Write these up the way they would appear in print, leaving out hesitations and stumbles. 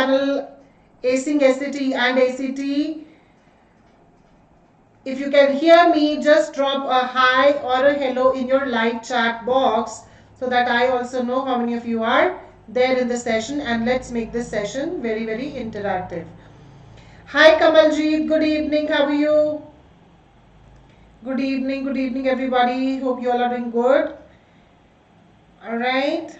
channel Acing SAT and ACT. If you can hear me, just drop a hi or a hello in your live chat box so that I also know how many of you are there in the session, and let's make this session very, very interactive. Hi Kamaljeet, good evening, how are you? Good evening everybody. Hope you all are doing good. All right.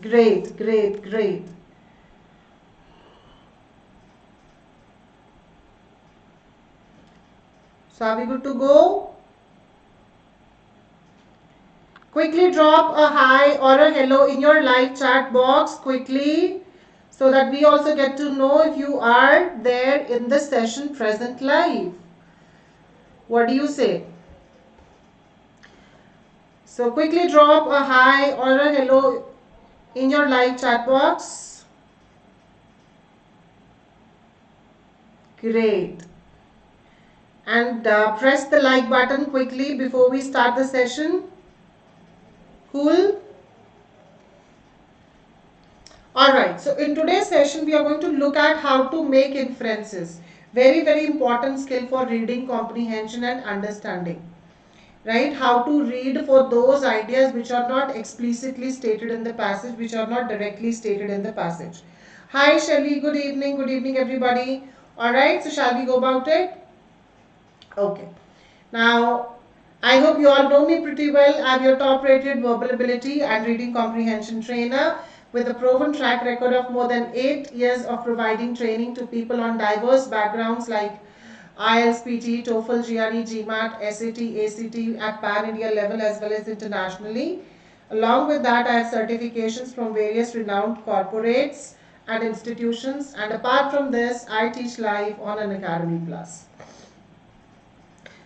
Great. So are we good to go? Quickly drop a hi or a hello in your live chat box quickly so that we also get to know if you are there in the session present live. What do you say? So quickly drop a hi or a hello in your live chat box. Great. And press the like button quickly before we start the session. Cool? Alright, so in today's session we are going to look at how to make inferences. Very, very important skill for reading comprehension and understanding. Right? How to read for those ideas which are not explicitly stated in the passage, which are not directly stated in the passage. Hi Shelly, good evening everybody. Alright, so shall we go about it? Okay. Now, I hope you all know me pretty well. I'm your top rated verbal ability and reading comprehension trainer with a proven track record of more than 8 years of providing training to people on diverse backgrounds like IELTS, PT, TOEFL, GRE, GMAT, SAT, ACT at pan-India level as well as internationally. Along with that, I have certifications from various renowned corporates and institutions, and apart from this, I teach live on Unacademy Plus.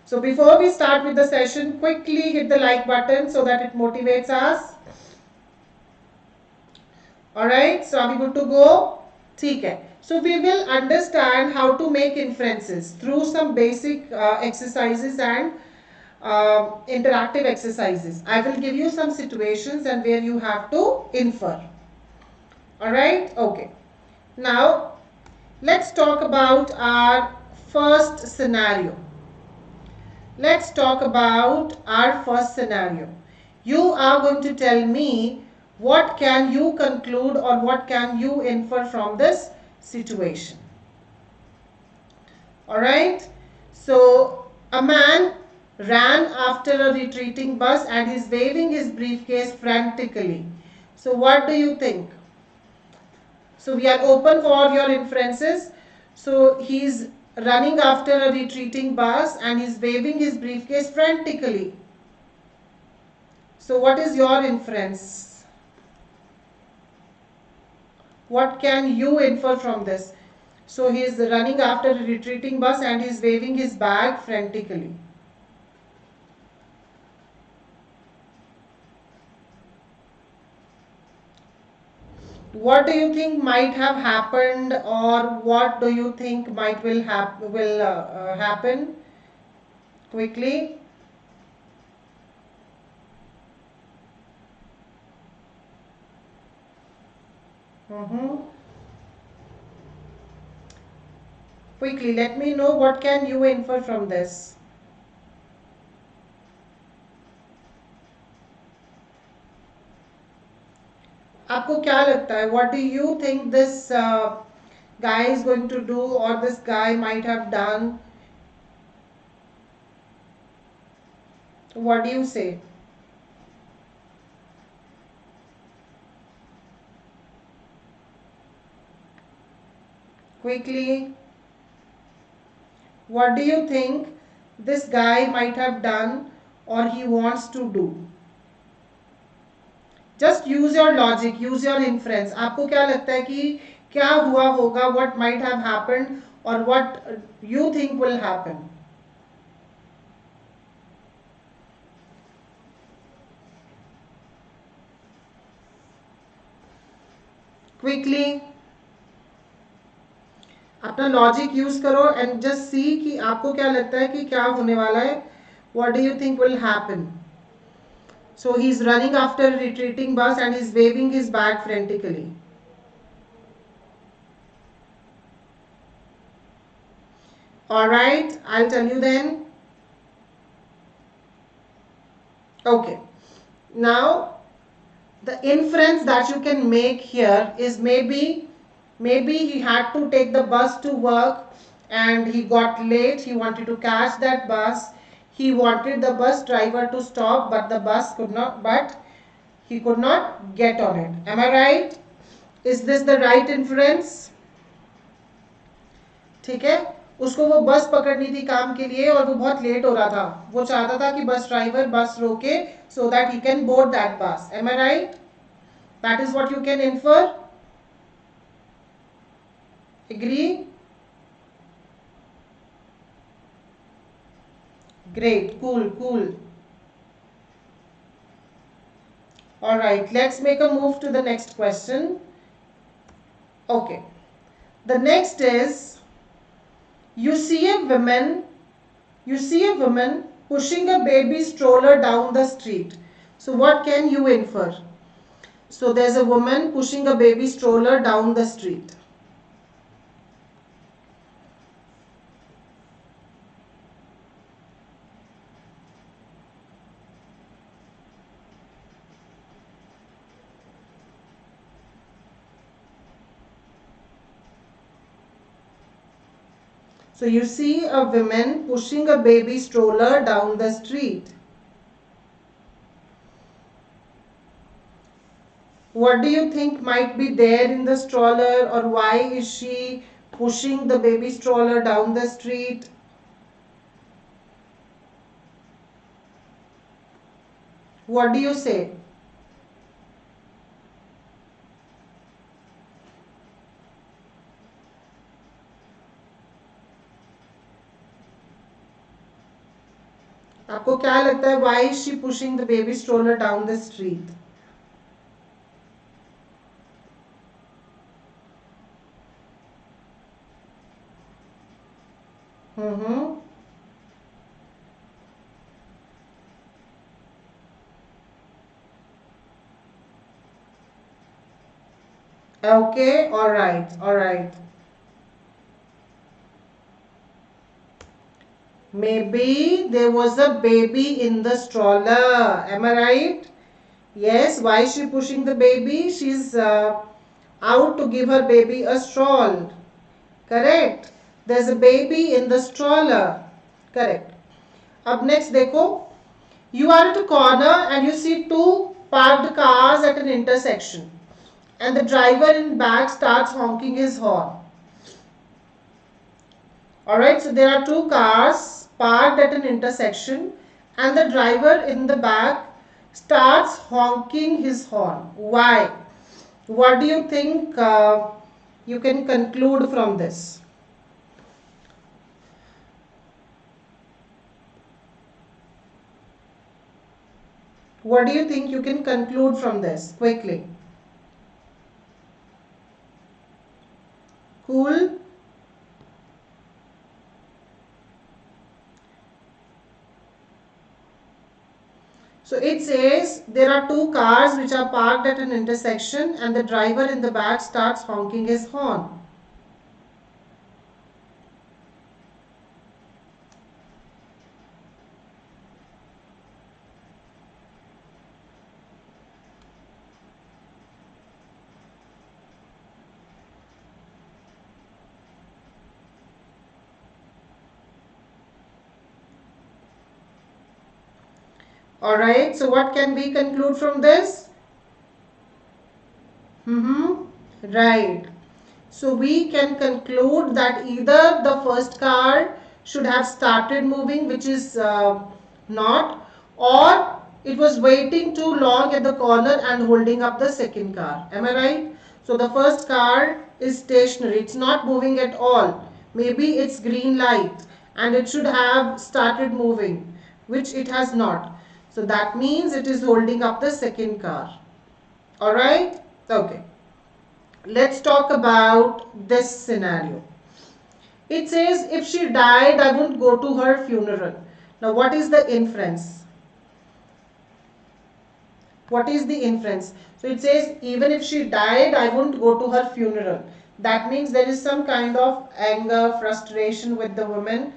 So before we start with the session, quickly hit the like button so that it motivates us. Alright, so are we good to go? Okay. So we will understand how to make inferences through some basic exercises and interactive exercises. I will give you some situations and where you have to infer. Alright, okay. Now, let's talk about our first scenario. Let's talk about our first scenario. You are going to tell me what can you conclude or what can you infer from this situation. Alright. So a man ran after a retreating bus and is waving his briefcase frantically. So what do you think? So we are open for your inferences. So he's running after a retreating bus and he's waving his briefcase frantically. So what is your inference? What can you infer from this? So he is running after a retreating bus and he is waving his bag frantically. What do you think might have happened, or what do you think will happen? Quickly. Quickly, let me know what can you infer from this. आपको क्या लगता है? What do you think this guy is going to do, or this guy might have done? What do you say? Quickly. What do you think this guy might have done or he wants to do? Just use your logic, use your inference. आपको क्या लगता है कि क्या हुआ होगा? What might have happened or what you think will happen? Quickly. अपना logic use करो एंड जस्ट सी कि आपको क्या लगता है कि क्या होने वाला है. What do you think will happen? So he's running after a retreating bus and he's waving his bag frantically. Alright, I'll tell you then. Okay. Now, the inference that you can make here is maybe he had to take the bus to work and he got late. He wanted to catch that bus. He wanted the bus driver to stop, but he could not get on it. Am I right? Is this the right inference? ठीक है, उसको वो बस पकड़नी थी काम के लिए और वो बहुत लेट हो रहा था. वो चाहता था कि बस ड्राइवर बस रोके so that he can board that bus. Am I right? That is what you can infer. Agree? Great, cool. Alright, let's make a move to the next question. Okay. The next is, you see a woman pushing a baby stroller down the street. So what can you infer? So there's a woman pushing a baby stroller down the street. So you see a woman pushing a baby stroller down the street. What do you think might be there in the stroller, or why is she pushing the baby stroller down the street? What do you say? आपको क्या लगता है, why is she pushing the baby stroller down the street? Okay, all right. Maybe there was a baby in the stroller. Am I right? Yes. Why is she pushing the baby? She's out to give her baby a stroll. Correct. There's a baby in the stroller. Correct. Up next, देखो. You are at a corner and you see two parked cars at an intersection. And the driver in back starts honking his horn. Alright, so there are two cars parked at an intersection and the driver in the back starts honking his horn. Why? What do you think you can conclude from this? What do you think you can conclude from this quickly? Cool? So it says there are two cars which are parked at an intersection and the driver in the back starts honking his horn. Alright, so what can we conclude from this? Right. So we can conclude that either the first car should have started moving, which is not, or it was waiting too long at the corner and holding up the second car. Am I right? So the first car is stationary. It's not moving at all. Maybe it's green light and it should have started moving, which it has not. So that means it is holding up the second car. Alright? Okay. Let's talk about this scenario. It says, if she died, I wouldn't go to her funeral. Now what is the inference? What is the inference? So it says, even if she died, I wouldn't go to her funeral. That means there is some kind of anger, frustration with the woman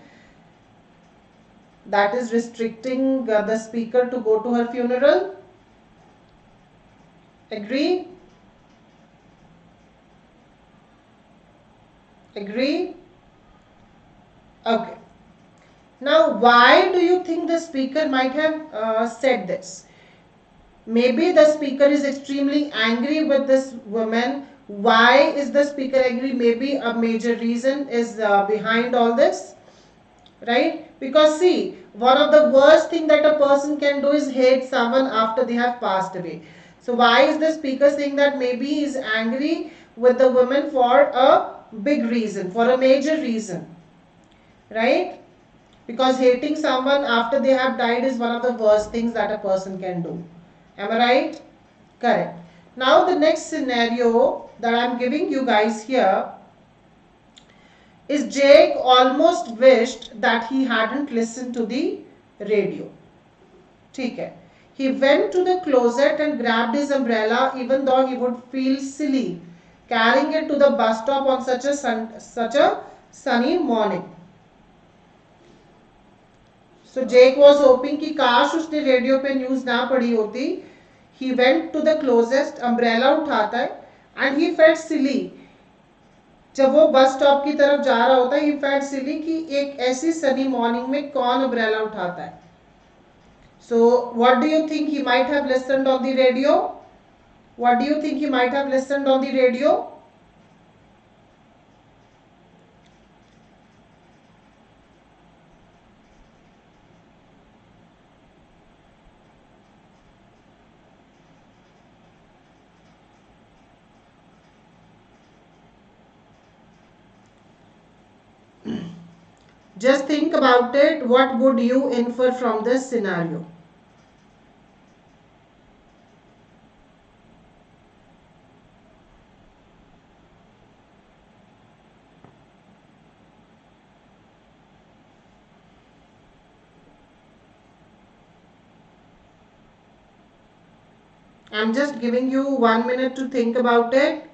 that is restricting the speaker to go to her funeral. Agree? Agree? Okay. Now, why do you think the speaker might have said this? Maybe the speaker is extremely angry with this woman. Why is the speaker angry? Maybe a major reason is behind all this, right? Because see, one of the worst thing that a person can do is hate someone after they have passed away. So why is the speaker saying that? Maybe he is angry with the woman for a big reason, for a major reason, right? Because hating someone after they have died is one of the worst things that a person can do. Am I right? Correct. Now the next scenario that I am giving you guys here is Jake almost wished that he hadn't listened to the radio. ठीक है. He went to the closet and grabbed his umbrella even though he would feel silly carrying it to the bus stop on such a sunny morning. So Jake was hoping कि काश उसने radio पे news ना पढ़ी होती. He went to the closest, umbrella उठाता है and he felt silly. जब वो बस स्टॉप की तरफ जा रहा होता है he felt silly कि एक ऐसी सनी मॉर्निंग में कौन umbrella उठाता है. So what do you think he might have listened on the radio? What do you think he might have listened on the radio? Just think about it. What would you infer from this scenario? I'm just giving you 1 minute to think about it.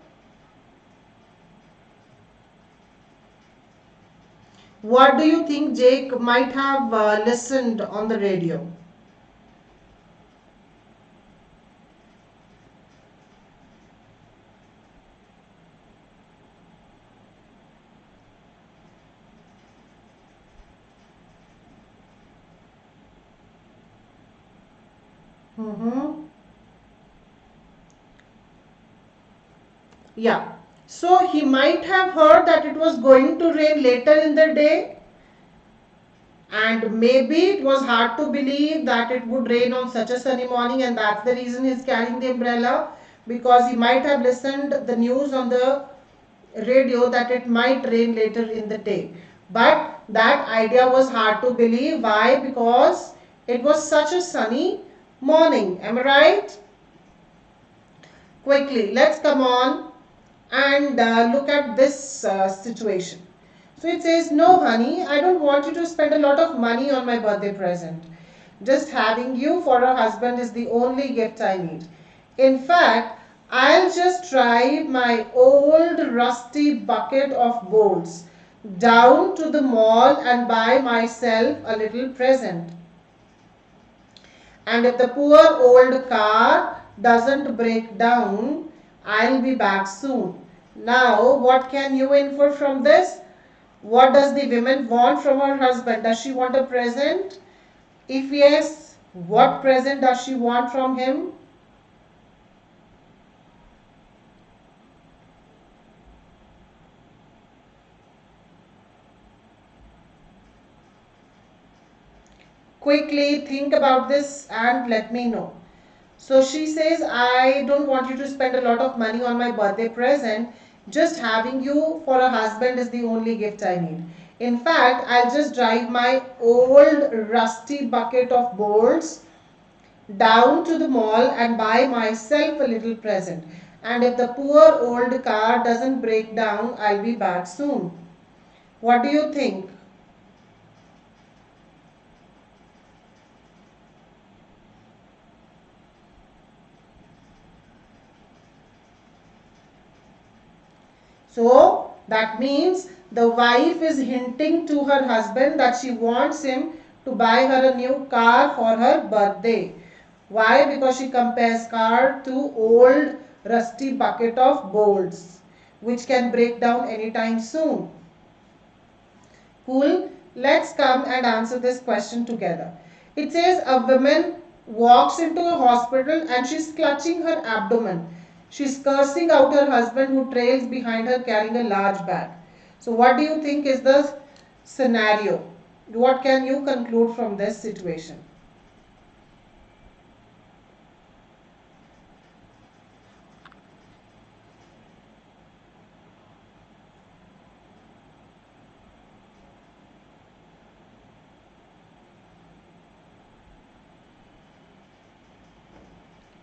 What do you think Jake might have listened on the radio? Mm-hmm. Yeah. So he might have heard that it was going to rain later in the day, and maybe it was hard to believe that it would rain on such a sunny morning, and that's the reason he's carrying the umbrella, because he might have listened the news on the radio that it might rain later in the day. But that idea was hard to believe. Why? Because it was such a sunny morning. Am I right? Quickly, let's come on and look at this situation. So it says, no honey, I don't want you to spend a lot of money on my birthday present. Just having you for a husband is the only gift I need. In fact, I'll just drive my old rusty bucket of bolts down to the mall and buy myself a little present. And if the poor old car doesn't break down, I'll be back soon. Now, what can you infer from this? What does the woman want from her husband? Does she want a present? If yes, what present does she want from him? Quickly think about this and let me know. So she says, I don't want you to spend a lot of money on my birthday present. Just having you for a husband is the only gift I need. In fact, I'll just drive my old rusty bucket of bolts down to the mall and buy myself a little present. And if the poor old car doesn't break down, I'll be back soon. What do you think? So that means the wife is hinting to her husband that she wants him to buy her a new car for her birthday. Why? Because she compares car to old rusty bucket of bolts which can break down anytime soon. Cool. Let's come and answer this question together. It says a woman walks into a hospital and she's clutching her abdomen. She's cursing out her husband who trails behind her carrying a large bag. So what do you think is the scenario? What can you conclude from this situation?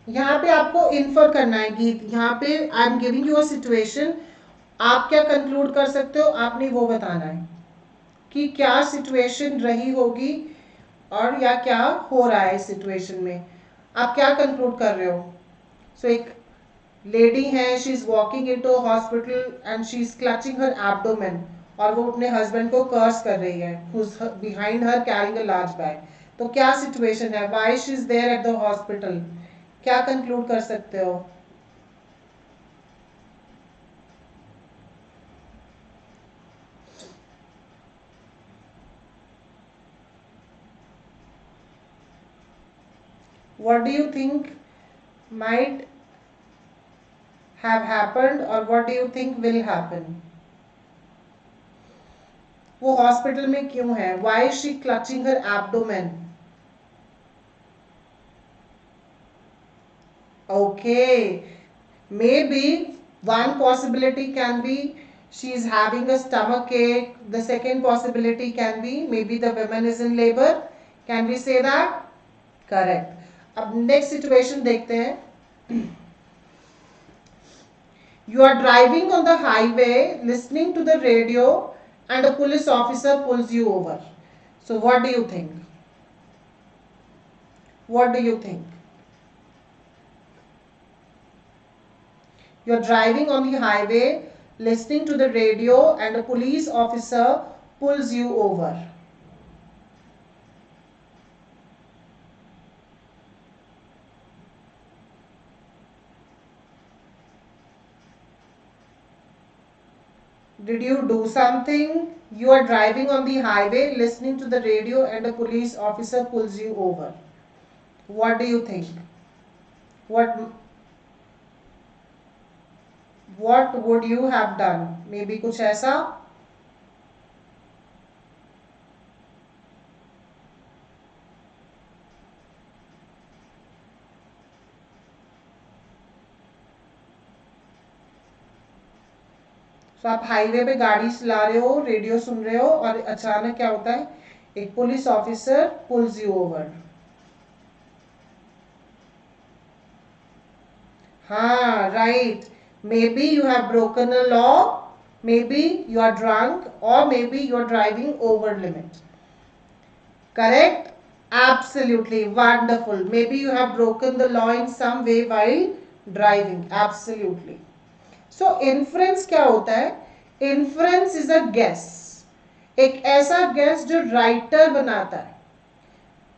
यहाँ पे आपको infer करना है गीत. यहाँ पे I am giving you a situation. आप क्या कंक्लूड कर सकते हो, आपने वो बताना है कि क्या सिचुएशन रही होगी और या क्या हो रहा है इस सिचुएशन में. आप क्या कंक्लूड कर रहे हो. सो एक लेडी है, she is walking into a hospital and she is clutching her abdomen और वो अपने हस्बैंड को कर्स कर रही है, who is behind her carrying a large bag. तो क्या सिचुएशन है, why she is there at the hospital, क्या कंक्लूड कर सकते हो. What do you think might have happened or what do you think will happen? वो hospital में क्यों है? Why is she clutching her abdomen? Okay, maybe one possibility can be she is having a stomach ache. The second possibility can be maybe the woman is in labor. Can we say that? Correct. अब next situation देखते हैं. You are driving on the highway, listening to the radio, and a police officer pulls you over. So what do you think? What do you think? You are driving on the highway, listening to the radio, and a police officer pulls you over. Did you do something? You are driving on the highway, listening to the radio, and a police officer pulls you over. What do you think? What would you have done? Maybe कुछ ऐसा. तो आप highway पे गाड़ी चला रहे हो, radio सुन रहे हो और अचानक क्या होता है, एक police officer pulls you over. हाँ, right. Maybe you have broken a law, maybe you are drunk or maybe you are driving over limit. Correct. Absolutely wonderful. Maybe you have broken the law in some way while driving. Absolutely. So inference क्या होता है? Inference is a guess. एक ऐसा guess जो writer बनाता है,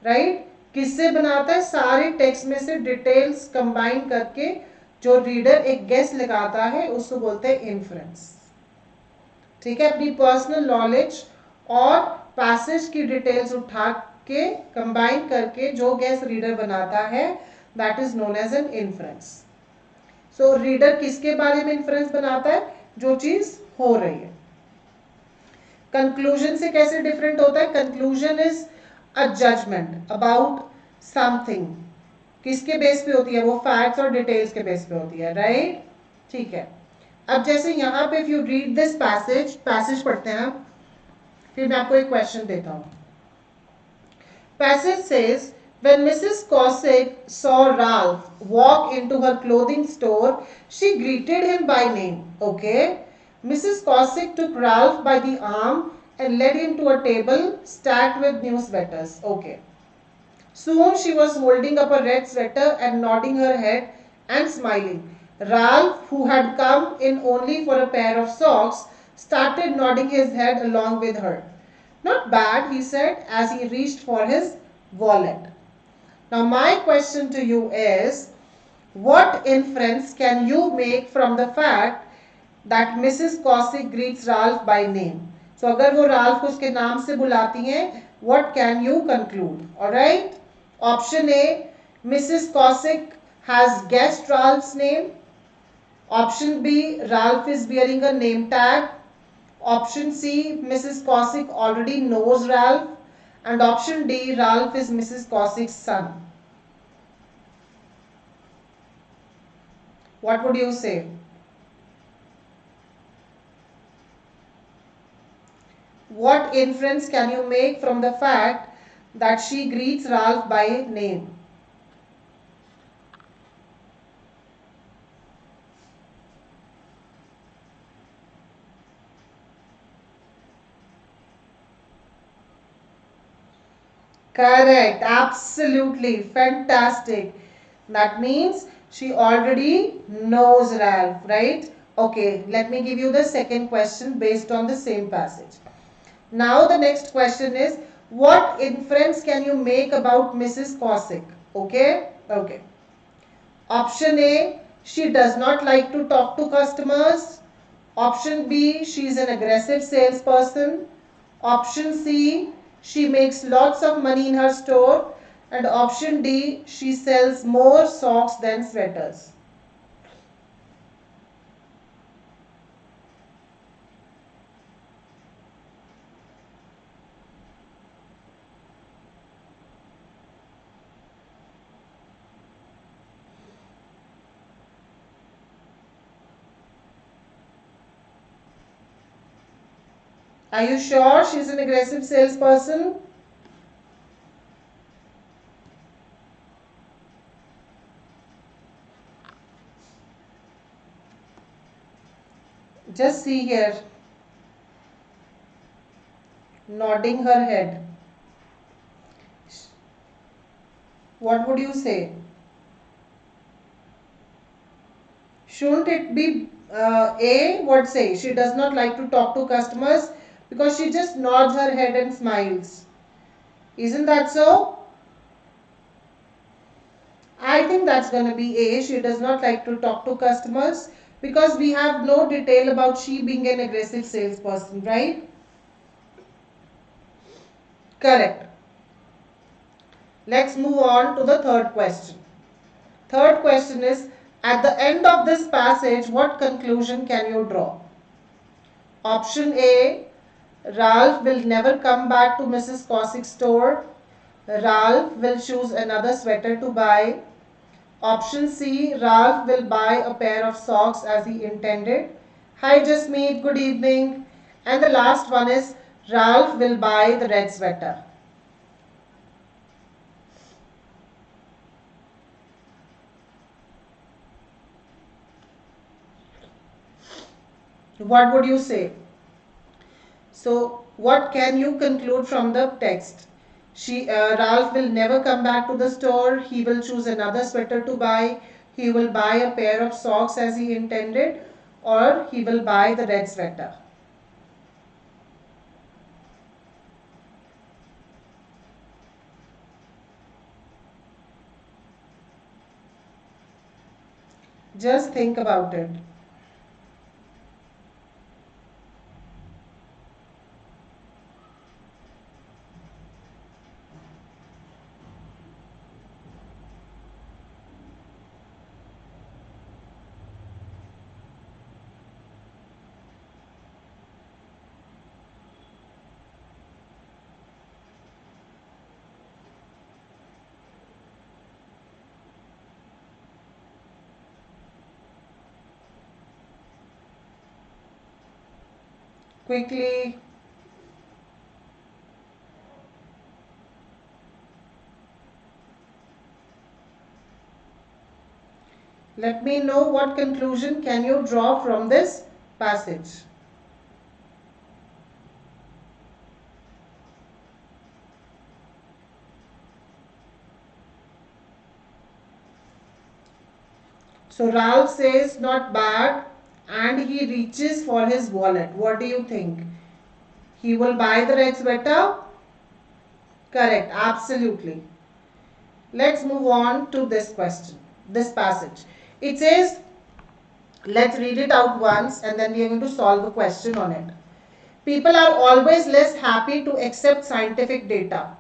right? किससे बनाता है? सारे टेक्स्ट में से डिटेल्स कंबाइन करके जो रीडर एक गेस लगाता है उसको बोलते हैं इन्फ्रेंस. ठीक है. अपनी पर्सनल नॉलेज और पैसेज की डिटेल्स उठा के कंबाइन करके जो गेस रीडर बनाता है, that is known as an inference. So reader किसके बारे में इन्फ्रेंस बनाता है? जो चीज हो रही है. कंक्लूजन से कैसे डिफरेंट होता है? Conclusion is a judgement about something. किसके बेस पे होती है? वो फैक्ट्स और डिटेल्स के बेस पे होती है, राइट? ठीक है. अब जैसे यहाँ पे if you read this passage पढ़ते हैं, फिर मैं आपको एक क्वेश्चन देता हूँ. Passage says when Mrs. Cossack saw Ralph walk into her clothing store, she greeted him by name. Okay. Mrs. Cossack took Ralph by the arm and led him to a table stacked with new sweaters. Okay. Soon she was holding up a red sweater and nodding her head and smiling. Ralph, who had come in only for a pair of socks, started nodding his head along with her. Not bad, he said as he reached for his wallet. Now, my question to you is, what inference can you make from the fact that Mrs. Cossack greets Ralph by name? So, अगर वो Ralph को उसके नाम से बुलाती हैं, what can you conclude? Alright? Option A, Mrs. Cossack has guessed Ralph's name. Option B, Ralph is wearing a name tag. Option C, Mrs. Cossack already knows Ralph. And option D, Ralph is Mrs. Cossack's son. What would you say? What inference can you make from the fact that she greets Ralph by name? Correct, absolutely, fantastic. That means she already knows Ralph, right? Okay, let me give you the second question based on the same passage. Now the next question is, what inference can you make about Mrs. Cossack? Okay, okay. Option A, she does not like to talk to customers. Option B, she is an aggressive salesperson. Option C, she makes lots of money in her store. And option D, she sells more socks than sweaters. Are you sure she's an aggressive salesperson? Just see here. Nodding her head. What would you say? Shouldn't it be A? What say? She does not like to talk to customers because she just nods her head and smiles. Isn't that so? I think that's going to be A. She does not like to talk to customers because we have no detail about she being an aggressive salesperson, right? Correct. Let's move on to the third question. Third question is, at the end of this passage, what conclusion can you draw? Option A, Ralph will never come back to Mrs. Cossack's store. Ralph will choose another sweater to buy. Option C, Ralph will buy a pair of socks as he intended. Hi Jasmeet, good evening. And the last one is, Ralph will buy the red sweater. What would you say? So, what can you conclude from the text? Ralph will never come back to the store. He will choose another sweater to buy. He will buy a pair of socks as he intended, or he will buy the red sweater. Just think about it. Quickly. Let me know what conclusion can you draw from this passage. So Ralph says not bad and he reaches for his wallet. What do you think? He will buy the red sweater? Correct, absolutely. Let's move on to this question, this passage. It says, let's read it out once and then we are going to solve a question on it. People are always less happy to accept scientific data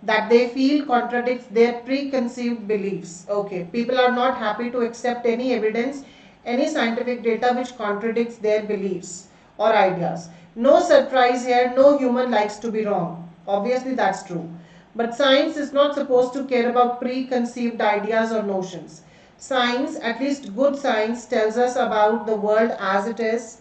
that they feel contradicts their preconceived beliefs. Okay, people are not happy to accept any evidence, any scientific data which contradicts their beliefs or ideas. No surprise here, no human likes to be wrong. Obviously that's true. But science is not supposed to care about preconceived ideas or notions. Science, at least good science, tells us about the world as it is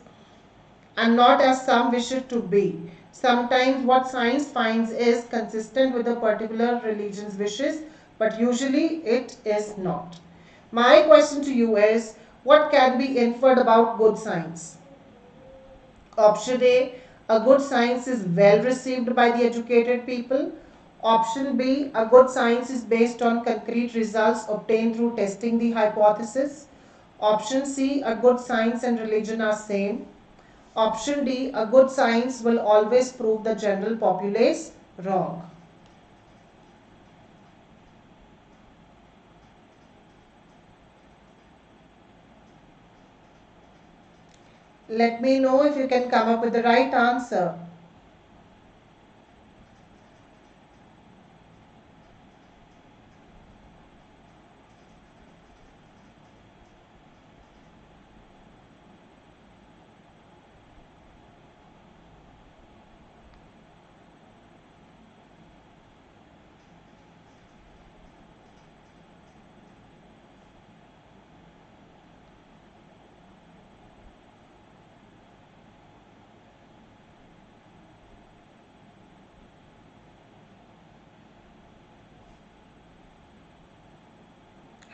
and not as some wish it to be. Sometimes what science finds is consistent with a particular religion's wishes, but usually it is not. My question to you is, what can be inferred about good science? Option A good science is well received by the educated people. Option B, a good science is based on concrete results obtained through testing the hypothesis. Option C, a good science and religion are same. Option D, a good science will always prove the general populace wrong. Let me know if you can come up with the right answer.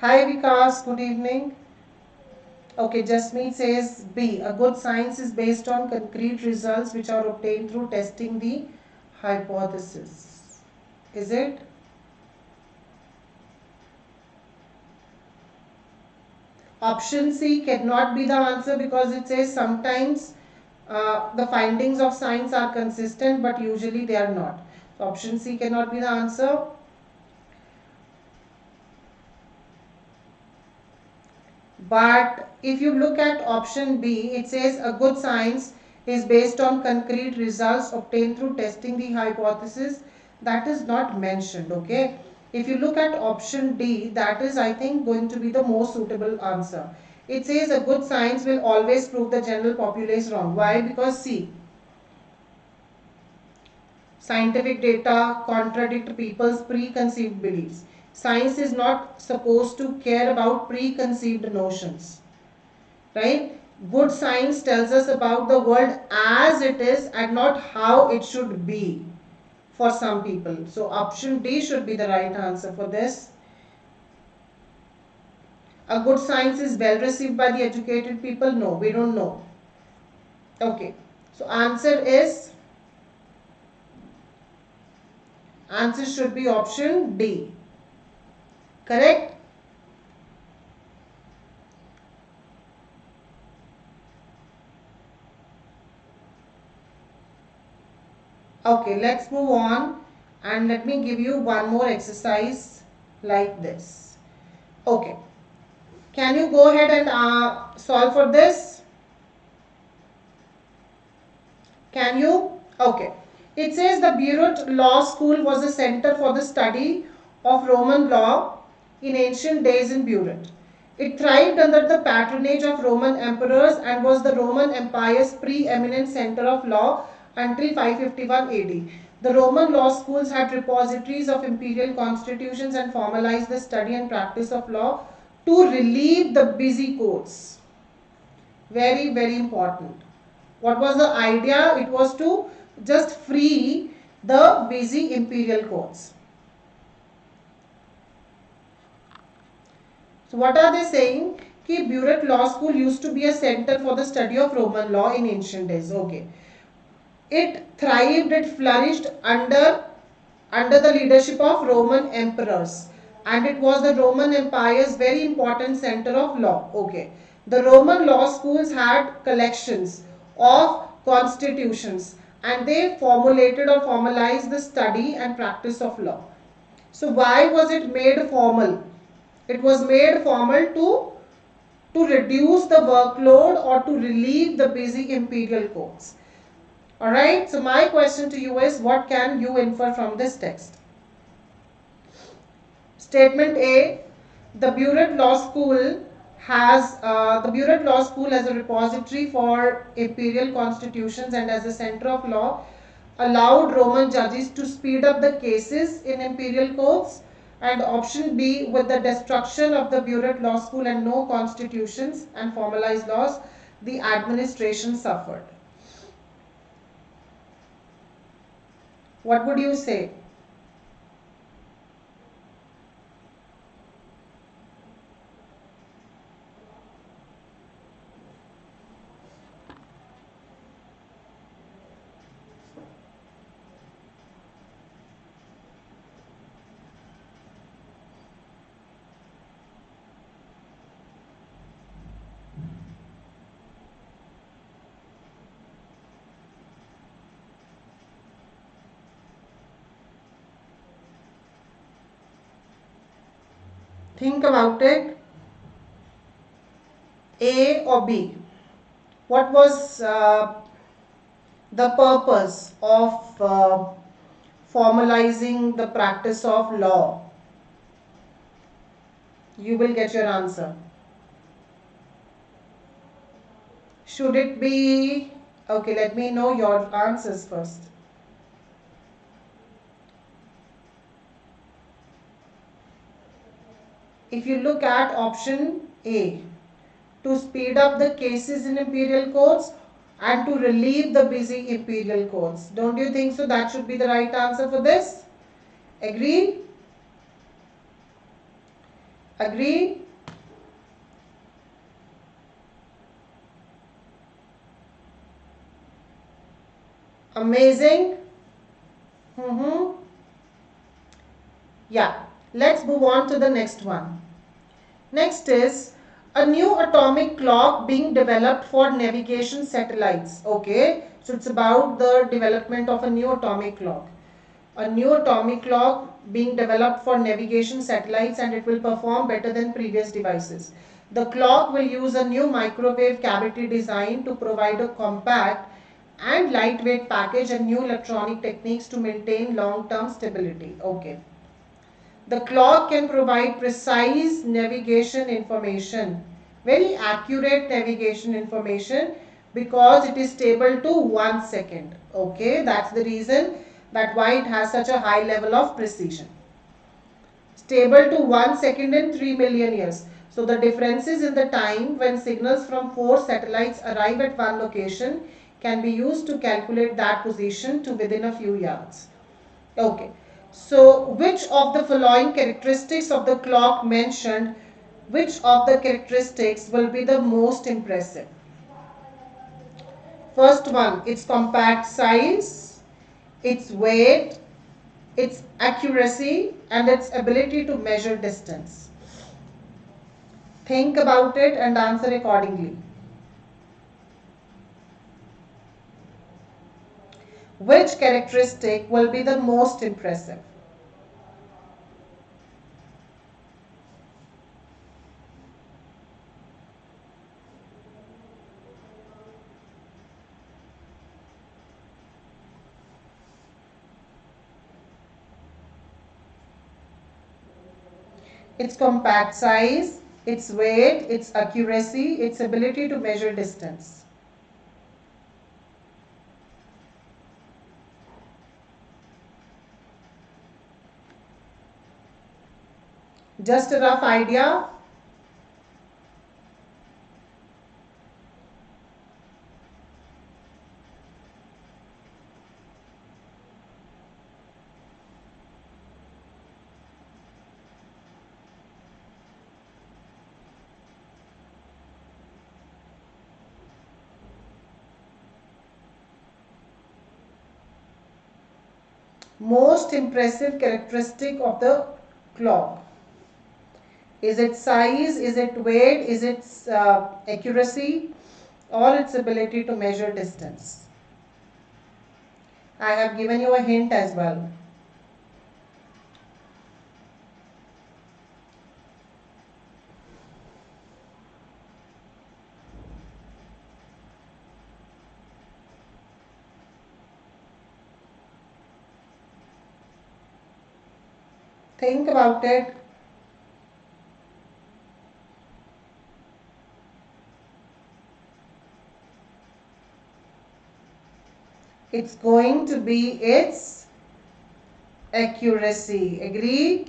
Hi Vikas, good evening. Okay, Jasmeet says B. A good science is based on concrete results which are obtained through testing the hypothesis. Is it? Option C cannot be the answer because it says sometimes the findings of science are consistent but usually they are not. So option C cannot be the answer. But if you look at option B, it says a good science is based on concrete results obtained through testing the hypothesis. That is not mentioned, okay? If you look at option D, that is, I think, going to be the most suitable answer. It says a good science will always prove the general populace wrong. Why? Because see, scientific data contradict people's preconceived beliefs. Science is not supposed to care about preconceived notions, right? Good science tells us about the world as it is and not how it should be for some people. So option D should be the right answer for this. A good science is well received by the educated people? No, we don't know. Okay, so answer should be option D. Correct? Okay, let's move on and let me give you one more exercise like this. Okay, can you go ahead and solve for this? Can you? Okay. It says the Beirut Law School was a center for the study of Roman law in ancient days in Beirut. It thrived under the patronage of Roman emperors and was the Roman Empire's preeminent center of law until 551 AD. The Roman law schools had repositories of imperial constitutions and formalized the study and practice of law to relieve the busy courts. Very, very important. What was the idea? It was to just free the busy imperial courts. So what are they saying? Ki Beirut Law School used to be a center for the study of Roman law in ancient days. Okay. It thrived, it flourished under the leadership of Roman emperors. and it was the Roman Empire's very important center of law. Okay. The Roman law schools had collections of constitutions, and they formulated or formalized the study and practice of law. So why was it made formal? It was made formal to reduce the workload or to relieve the busy imperial courts. Alright, so my question to you is, what can you infer from this text? Statement A, the Buret Law School has a repository for imperial constitutions and as a center of law allowed Roman judges to speed up the cases in imperial courts. And option B, with the destruction of the Buret Law School and no constitutions and formalized laws, the administration suffered. What would you say? Think about it. A or B? What was the purpose of formalizing the practice of law? You will get your answer. Should it be, okay, let me know your answers first. If you look at option A, to speed up the cases in imperial courts and to relieve the busy imperial courts. Don't you think so? That should be the right answer for this. Agree? Agree? Amazing. Yeah. Let's move on to the next one. Next is a new atomic clock being developed for navigation satellites. Okay. So it's about the development of a new atomic clock. A new atomic clock being developed for navigation satellites, and it will perform better than previous devices. The clock will use a new microwave cavity design to provide a compact and lightweight package and new electronic techniques to maintain long-term stability. Okay. The clock can provide precise navigation information, very accurate navigation information, because it is stable to 1 second. Okay, that's the reason that why it has such a high level of precision. Stable to 1 second in 3 million years. So the differences in the time when signals from 4 satellites arrive at one location can be used to calculate that position to within a few yards. Okay. So which of the following characteristics of the clock mentioned, which of the characteristics will be the most impressive? First one, its compact size, its weight, its accuracy, and its ability to measure distance. Think about it and answer accordingly. Which characteristic will be the most impressive? Its compact size, its weight, its accuracy, its ability to measure distance. Just a rough idea. Most impressive characteristic of the clock. Is it size? Is it weight? Is it accuracy? Or its ability to measure distance? I have given you a hint as well. Think about it. It's going to be its accuracy. Agree?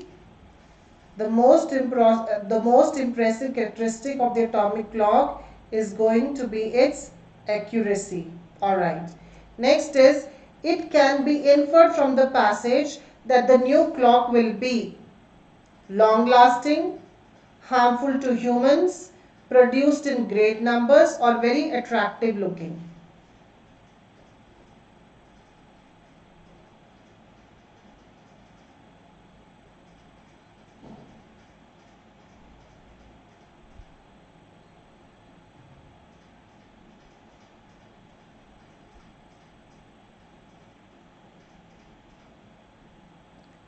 The most impressive characteristic of the atomic clock is going to be its accuracy. Alright. Next is, it can be inferred from the passage that the new clock will be long lasting, harmful to humans, produced in great numbers, or very attractive looking.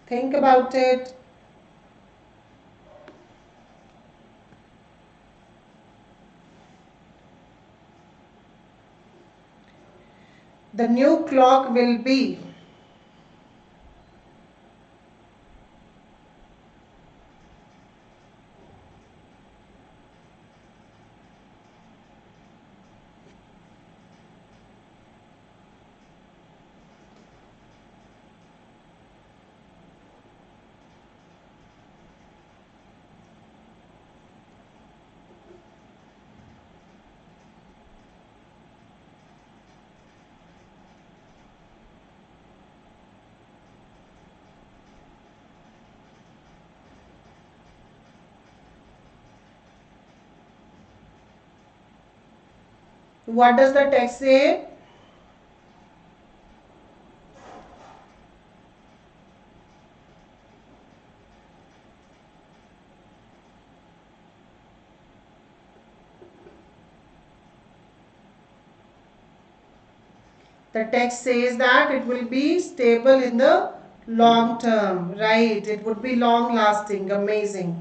Think about it. The new clock will be what does the text say? The text says that it will be stable in the long term, right? It would be long lasting. Amazing.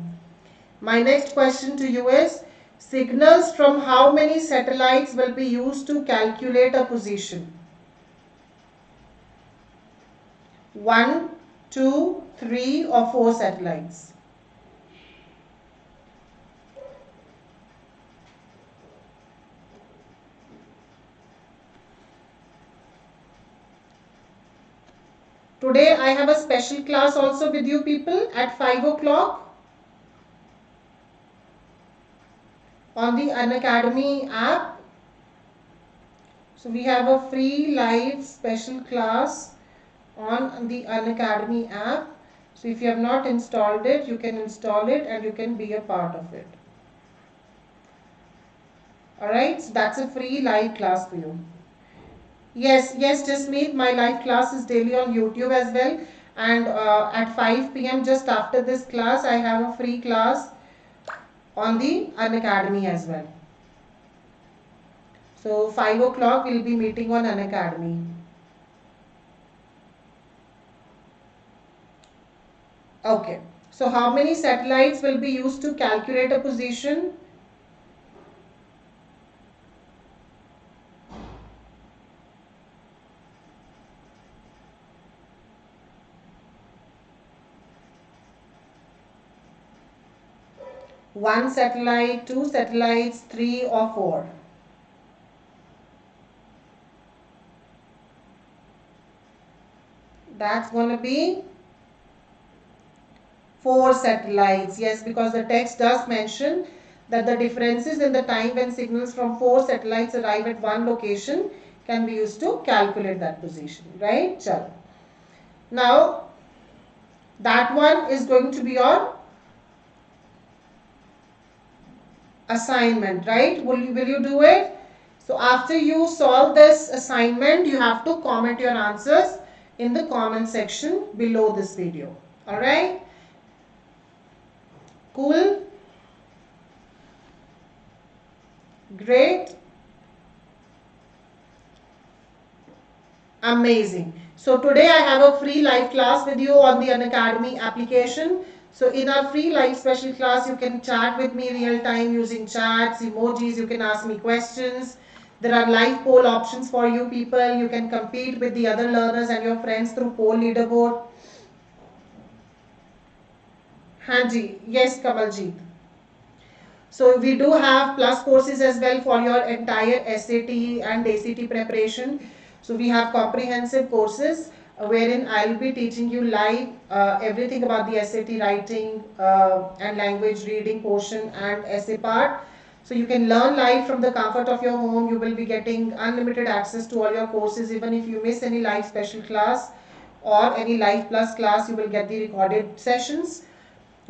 My next question to you is, signals from how many satellites will be used to calculate a position? 1, 2, 3 or 4 satellites? Today I have a special class also with you people at 5 o'clock on the Unacademy app. So we have a free live special class on the Unacademy app. So if you have not installed it, you can install it and you can be a part of it. Alright, so that's a free live class for you. Yes, Jasmeet, my live class is daily on YouTube as well. And at 5 p.m. just after this class, I have a free class on the Unacademy as well. So 5 o'clock we'll be meeting on Unacademy. Okay. So how many satellites will be used to calculate a position? One satellite, two satellites, 3 or 4? That's going to be 4 satellites. Yes, because the text does mention that the differences in the time when signals from 4 satellites arrive at one location can be used to calculate that position. Right? Chalo. Now, that one is going to be your assignment, right? Will you do it? So after you solve this assignment, you have to comment your answers in the comment section below this video. Alright? Cool? Great. Amazing. So today I have a free live class with you on the Unacademy application. So in our free live special class, you can chat with me real time using chats, emojis, you can ask me questions. There are live poll options for you people. You can compete with the other learners and your friends through poll leaderboard. Hanji, yes Kamaljeet. So we do have plus courses as well for your entire SAT and ACT preparation. So we have comprehensive courses wherein I will be teaching you live everything about the SAT writing and language reading portion and essay part. So you can learn live from the comfort of your home. You will be getting unlimited access to all your courses. Even if you miss any live special class or any live plus class, you will get the recorded sessions.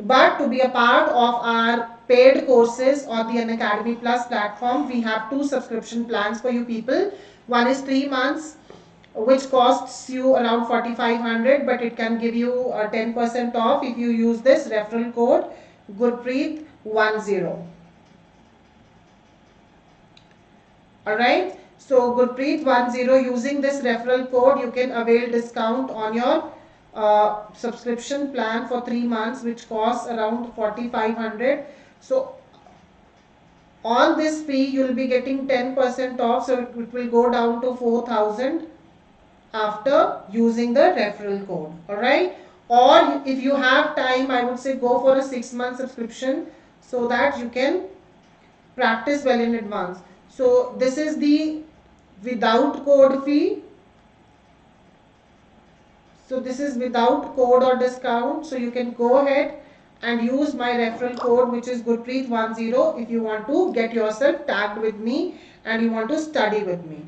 But to be a part of our paid courses on the Unacademy Plus platform, we have two subscription plans for you people. One is 3 months, which costs you around 4,500, but it can give you a 10% off if you use this referral code Gurpreet10. Alright, so Gurpreet10, using this referral code, you can avail discount on your subscription plan for 3 months, which costs around 4,500. So on this fee you will be getting 10% off, so it will go down to 4,000 after using the referral code. Alright, or if you have time, I would say go for a 6-month subscription so that you can practice well in advance. So this is the without code fee. So this is without code or discount. So you can go ahead and use my referral code, which is Gurpreet10, if you want to get yourself tagged with me and you want to study with me.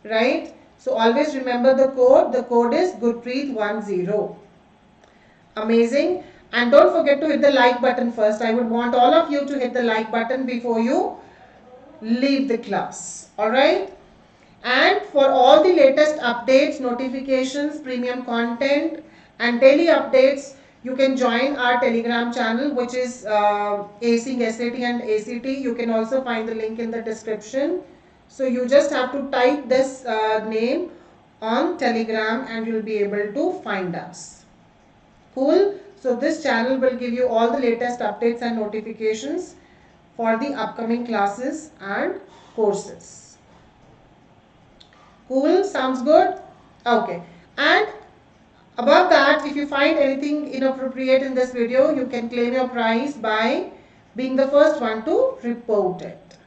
Right? So always remember the code. The code is Gurpreet10. Amazing. And don't forget to hit the like button first. I would want all of you to hit the like button before you leave the class. Alright? And for all the latest updates, notifications, premium content and daily updates, you can join our Telegram channel, which is Acing SAT and ACT. You can also find the link in the description. So you just have to type this name on Telegram and you'll be able to find us. Cool. So this channel will give you all the latest updates and notifications for the upcoming classes and courses. Cool, sounds good? Okay. And above that, if you find anything inappropriate in this video, you can claim your prize by being the first one to report it.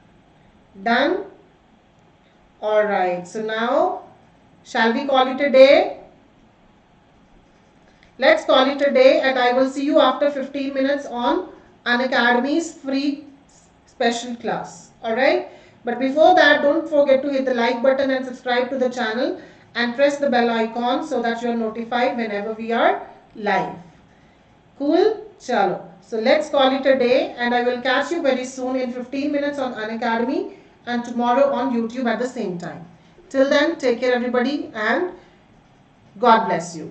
Done? Alright, so now, shall we call it a day? Let's call it a day, and I will see you after 15 minutes on Unacademy's free special class. Alright? But before that, don't forget to hit the like button and subscribe to the channel and press the bell icon so that you are notified whenever we are live. Cool? Chalo. So let's call it a day, and I will catch you very soon in 15 minutes on Unacademy and tomorrow on YouTube at the same time. Till then, take care everybody and God bless you.